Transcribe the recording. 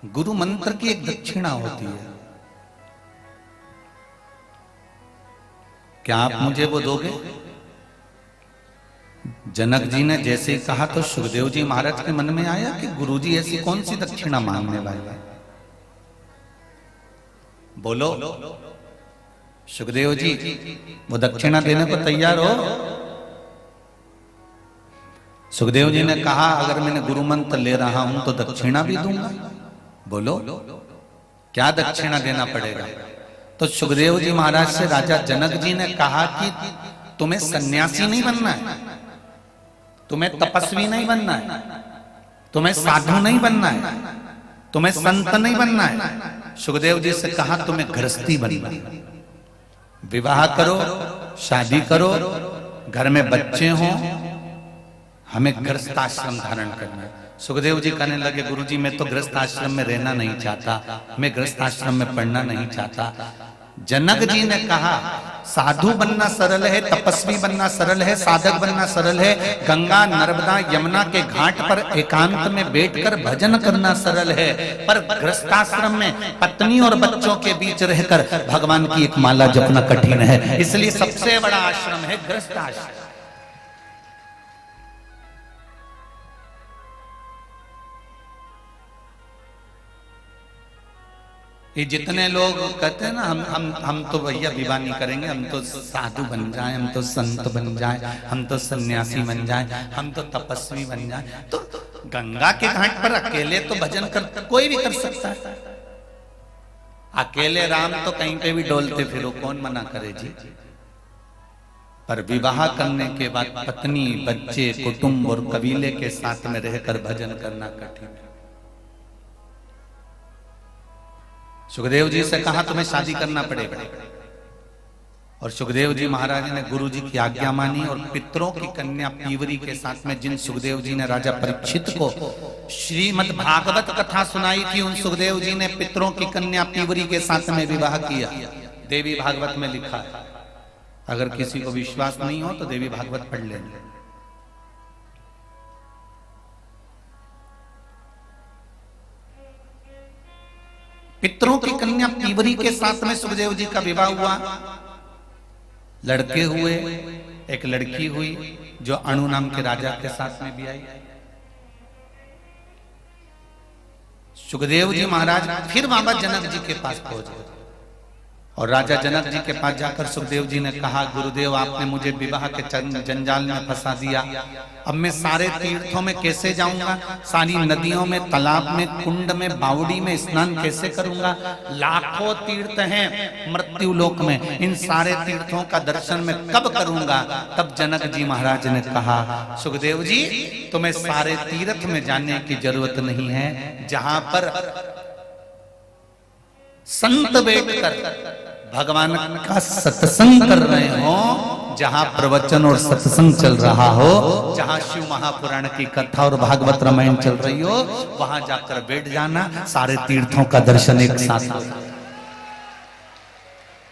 गुरु मंत्र की एक दक्षिणा होती है। क्या आप मुझे वो दोगे? जनक जी ने जैसे ही कहा तो सुखदेव जी महाराज के मन में आया कि गुरु जी ऐसी कौन सी दक्षिणा मांगने वाले हैं। बोलो सुखदेव जी, वो दक्षिणा देने को तैयार हो? सुखदेव जी ने कहा अगर मैंने गुरु मंत्र ले रहा हूं तो दक्षिणा भी दूंगा। बोलो क्या दक्षिणा देना पड़ेगा? तो सुखदेव जी महाराज से राजा जनक जी ने कहा कि तुम्हें सन्यासी नहीं बनना है, तुम्हें तपस्वी नहीं बनना है, तुम्हें साधु नहीं बनना है, तुम्हें संत नहीं बनना है। सुखदेव जी से कहा तुम्हें गृहस्थी बनना है। विवाह करो, शादी करो, घर में बच्चे हों, हमें गृहस्थ आश्रम धारण करना है। सुखदेव जी कहने लगे गुरुजी मैं तो गृहस्थ आश्रम में रहना नहीं चाहता, मैं गृहस्थ आश्रम में पढ़ना नहीं चाहता। जनक जी ने कहा साधु बनना सरल है, तपस्वी बनना सरल है, साधक बनना सरल है, गंगा नर्मदा यमुना के घाट पर एकांत में बैठकर भजन करना सरल है, पर गृहस्थाश्रम में पत्नी और बच्चों के बीच रहकर भगवान की एक माला जपना कठिन है। इसलिए सबसे बड़ा आश्रम है गृहस्थ आश्रम। ये जितने लोग कहते हैं ना हम तो भैया विवाह नहीं करेंगे, हम तो साधु बन जाएं, हम तो संत बन जाएं, हम तो सन्यासी बन जाएं, हम तो तपस्वी बन जाएं। तो गंगा के घाट पर अकेले तो भजन कर कोई भी कर सकता है। अकेले राम तो कहीं पे भी डोलते फिरो, कौन मना करे जी। पर विवाह करने के बाद पत्नी, बच्चे, कुटुंब और कबीले के साथ में रहकर भजन करना कठिन है। सुखदेव जी से कहा तुम्हें शादी करना पड़ेगा, और सुखदेव जी महाराज ने गुरु जी की आज्ञा मानी और पितरों की कन्या पीवरी के साथ में जिन सुखदेव जी ने राजा परीक्षित को श्रीमद् भागवत कथा सुनाई थी, उन सुखदेव जी ने पितरों की कन्या पीवरी के साथ में विवाह किया। देवी भागवत में लिखा है, अगर किसी को विश्वास नहीं हो तो देवी भागवत पढ़ लेंगे। पितरों की कन्या पीवरी के साथ में सुखदेव जी का विवाह हुआ। लड़के हुए, एक लड़की हुई जो अणु नाम के राजा के साथ में भी आई। सुखदेव जी महाराज फिर बाबा जनक जी के पास पहुंचे और राजा जनक जी के पास जाकर सुखदेव जी ने कहा गुरुदेव आपने मुझे विवाह के जंजाल में फंसा दिया, अब मैं सारे तीर्थों में कैसे जाऊंगा, सारी नदियों में, तालाब में, कुंड में, बावड़ी में स्नान कैसे करूंगा। लाखों तीर्थ हैं मृत्यु लोक में, इन सारे तीर्थों का दर्शन मैं कब करूंगा। तब जनक जी महाराज ने कहा सुखदेव जी तुम्हें सारे तीर्थ में जाने की जरूरत नहीं है, जहां पर संत बैठकर भगवान का सत्संग कर रहे हो, जहां प्रवचन और सत्संग चल रहा हो, जहां शिव महापुराण की कथा और भागवत रामायण चल रही हो, वहां जाकर बैठ जाना, सारे तीर्थों का दर्शन एक साथ हो।